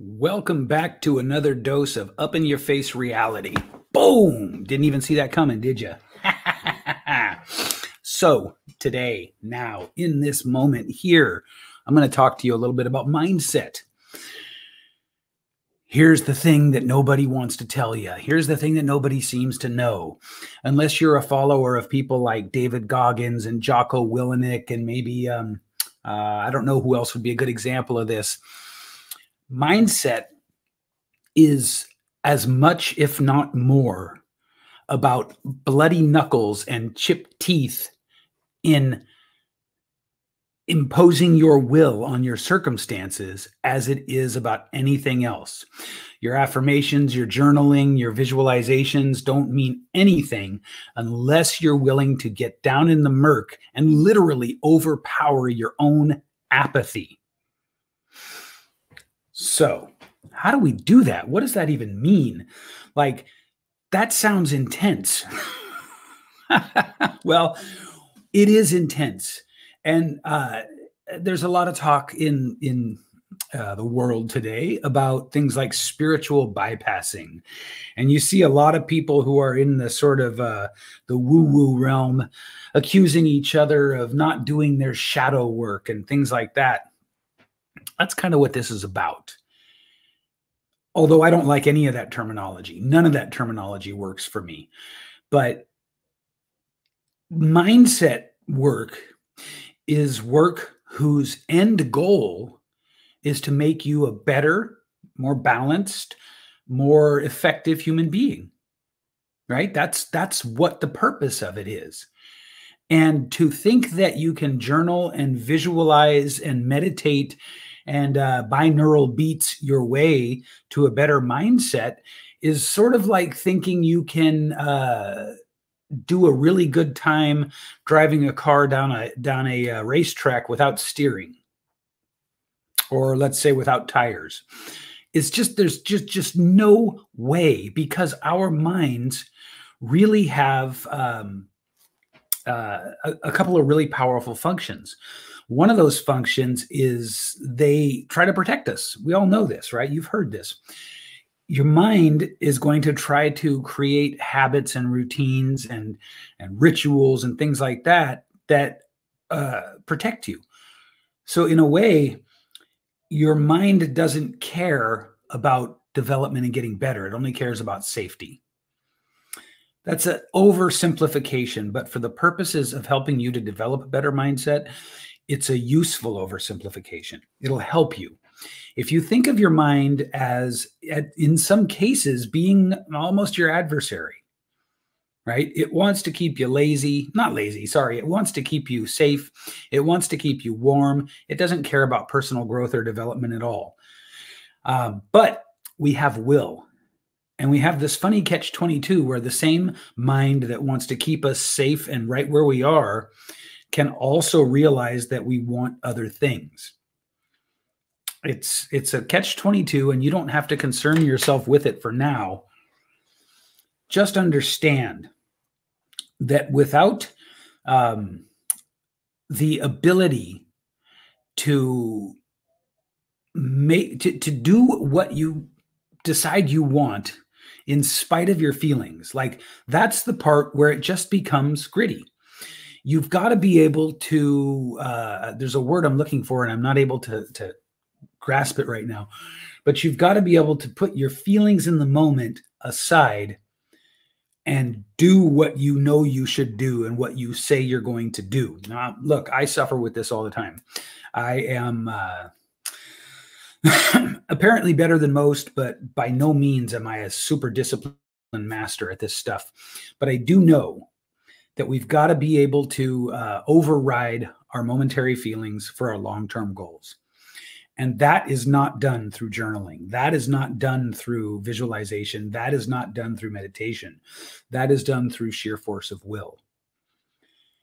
Welcome back to another dose of up in your face reality. Boom! Didn't even see that coming, did you? So, today, now, in this moment here, I'm going to talk to you a little bit about mindset. Here's the thing that nobody wants to tell you. Here's the thing that nobody seems to know. Unless you're a follower of people like David Goggins and Jocko Willenick, and maybe, I don't know who else would be a good example of this. Mindset is as much, if not more, about bloody knuckles and chipped teeth in imposing your will on your circumstances as it is about anything else. Your affirmations, your journaling, your visualizations don't mean anything unless you're willing to get down in the murk and literally overpower your own apathy. So, how do we do that? What does that even mean? Like, that sounds intense. Well, it is intense. And there's a lot of talk in the world today about things like spiritual bypassing. And you see a lot of people who are in the sort of the woo-woo realm accusing each other of not doing their shadow work and things like that. That's kind of what this is about. Although I don't like any of that terminology. None of that terminology works for me. But mindset work is work whose end goal is to make you a better, more balanced, more effective human being. Right? That's what the purpose of it is. And to think that you can journal and visualize and meditate and binaural beats your way to a better mindset is sort of like thinking you can do a really good time driving a car down a racetrack without steering, or let's say without tires. It's just there's just no way, because our minds really have a couple of really powerful functions. One of those functions is they try to protect us. We all know this, right? You've heard this. Your mind is going to try to create habits and routines and rituals and things like that protect you. So in a way, your mind doesn't care about development and getting better. It only cares about safety. That's an oversimplification, but for the purposes of helping you to develop a better mindset, it's a useful oversimplification. It'll help you. If you think of your mind as, in some cases, being almost your adversary, right? It wants to keep you not lazy, sorry. It wants to keep you safe. It wants to keep you warm. It doesn't care about personal growth or development at all. But we have will. And we have this funny catch-22 where the same mind that wants to keep us safe and right where we are can also realize that we want other things. It's a catch-22, and you don't have to concern yourself with it for now. Just understand that without the ability to do what you decide you want in spite of your feelings, like that's the part where it just becomes gritty. You've got to be able to, there's a word I'm looking for and I'm not able to grasp it right now, but you've got to be able to put your feelings in the moment aside and do what you know you should do and what you say you're going to do. Now, look, I suffer with this all the time. I am apparently better than most, but by no means am I a super disciplined master at this stuff. But I do know that we've got to be able to override our momentary feelings for our long-term goals. And that is not done through journaling. That is not done through visualization. That is not done through meditation. That is done through sheer force of will.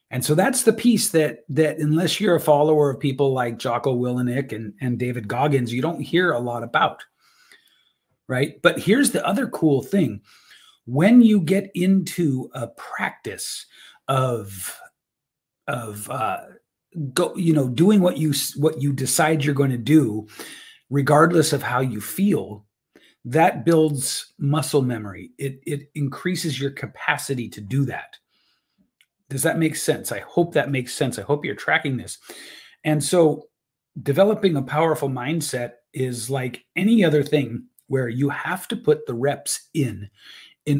And so that's the piece that unless you're a follower of people like Jocko Willenick and David Goggins, you don't hear a lot about, right? But here's the other cool thing. When you get into a practice of doing what you decide you're going to do, regardless of how you feel, that builds muscle memory. It increases your capacity to do that. Does that make sense? I hope that makes sense. I hope you're tracking this. And so developing a powerful mindset is like any other thing where you have to put the reps in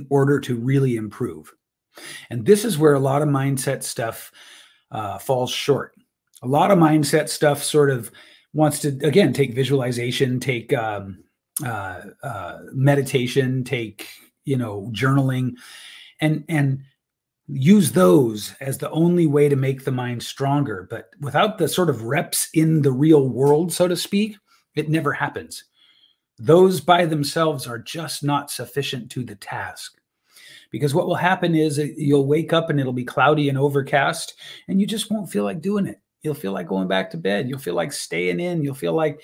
order to really improve. And this is where a lot of mindset stuff falls short. A lot of mindset stuff sort of wants to, again, take visualization, take meditation, take, journaling, and use those as the only way to make the mind stronger. But without the sort of reps in the real world, so to speak, it never happens. Those by themselves are just not sufficient to the task. Because what will happen is you'll wake up and it'll be cloudy and overcast, and you just won't feel like doing it. You'll feel like going back to bed. You'll feel like staying in. You'll feel like,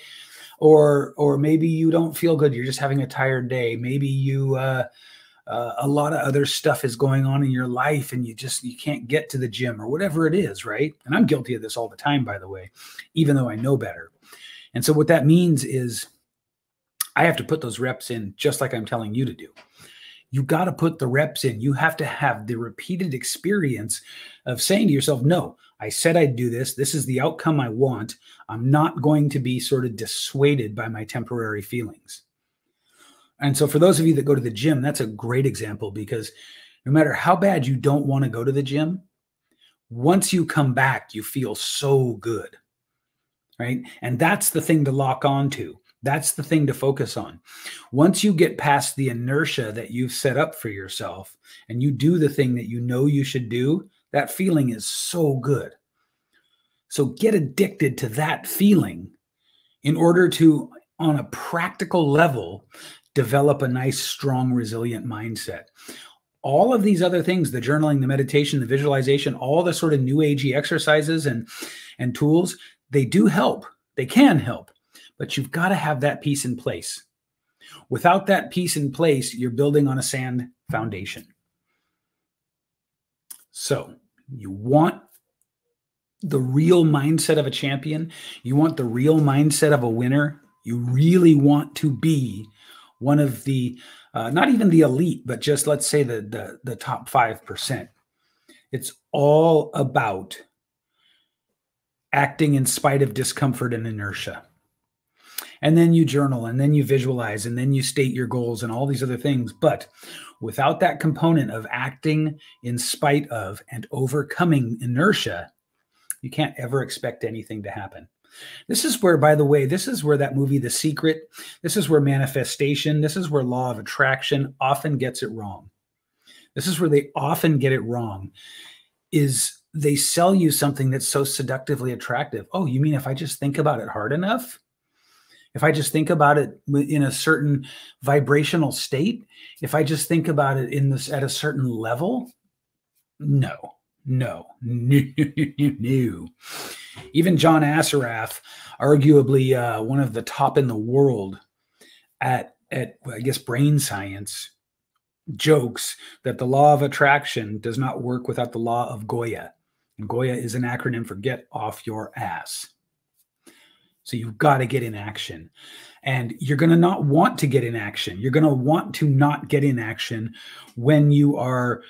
or maybe you don't feel good. You're just having a tired day. Maybe you, a lot of other stuff is going on in your life and you can't get to the gym or whatever it is, right? And I'm guilty of this all the time, by the way, even though I know better. And so what that means is I have to put those reps in just like I'm telling you to do. You got to put the reps in. You have to have the repeated experience of saying to yourself, no, I said I'd do this. This is the outcome I want. I'm not going to be sort of dissuaded by my temporary feelings. And so for those of you that go to the gym, that's a great example, because no matter how bad you don't want to go to the gym, once you come back, you feel so good, right? And that's the thing to lock on to. That's the thing to focus on. Once you get past the inertia that you've set up for yourself and you do the thing that you know you should do, that feeling is so good. So get addicted to that feeling in order to, on a practical level, develop a nice, strong, resilient mindset. All of these other things, the journaling, the meditation, the visualization, all the sort of new agey exercises and tools, they do help. They can help. But you've got to have that piece in place. Without that piece in place, you're building on a sand foundation. So you want the real mindset of a champion. You want the real mindset of a winner. You really want to be one of the, not even the elite, but just let's say the top 5%. It's all about acting in spite of discomfort and inertia. And then you journal, and then you visualize, and then you state your goals and all these other things. But without that component of acting in spite of and overcoming inertia, you can't ever expect anything to happen. This is where, by the way, this is where that movie, The Secret, this is where manifestation, this is where law of attraction often gets it wrong. This is where they often get it wrong, is they sell you something that's so seductively attractive. Oh, you mean if I just think about it hard enough? If I just think about it in a certain vibrational state, if I just think about it at a certain level, no. Even John Assaraf, arguably one of the top in the world at I guess brain science, jokes that the law of attraction does not work without the law of Goya. And Goya is an acronym for get off your ass. So you've got to get in action. And you're going to not want to get in action. You're going to want to not get in action when you are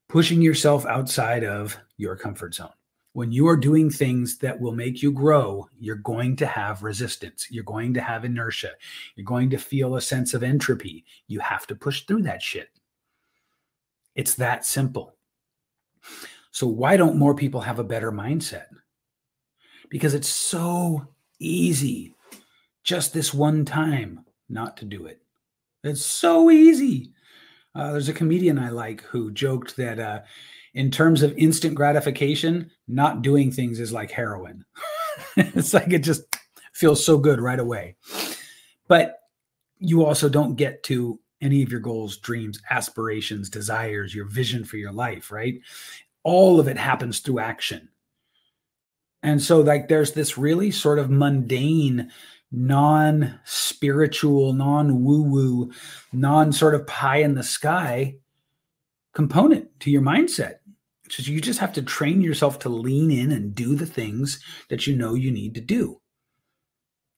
pushing yourself outside of your comfort zone. When you are doing things that will make you grow, you're going to have resistance. You're going to have inertia. You're going to feel a sense of entropy. You have to push through that shit. It's that simple. So why don't more people have a better mindset? Because it's so easy just this one time not to do it. It's so easy. There's a comedian I like who joked that in terms of instant gratification, not doing things is like heroin. It's like it just feels so good right away. But you also don't get to any of your goals, dreams, aspirations, desires, your vision for your life, right? All of it happens through action. And so like there's this really sort of mundane, non-spiritual, non-woo-woo, non-sort of pie in the sky component to your mindset. So you just have to train yourself to lean in and do the things that you know you need to do,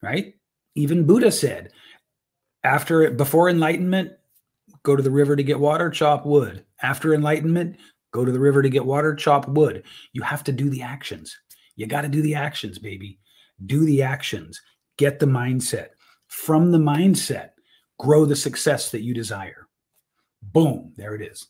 right? Even Buddha said, before enlightenment, go to the river to get water, chop wood. After enlightenment, go to the river to get water, chop wood. You have to do the actions. You got to do the actions, baby. Do the actions. Get the mindset. From the mindset, grow the success that you desire. Boom, there it is.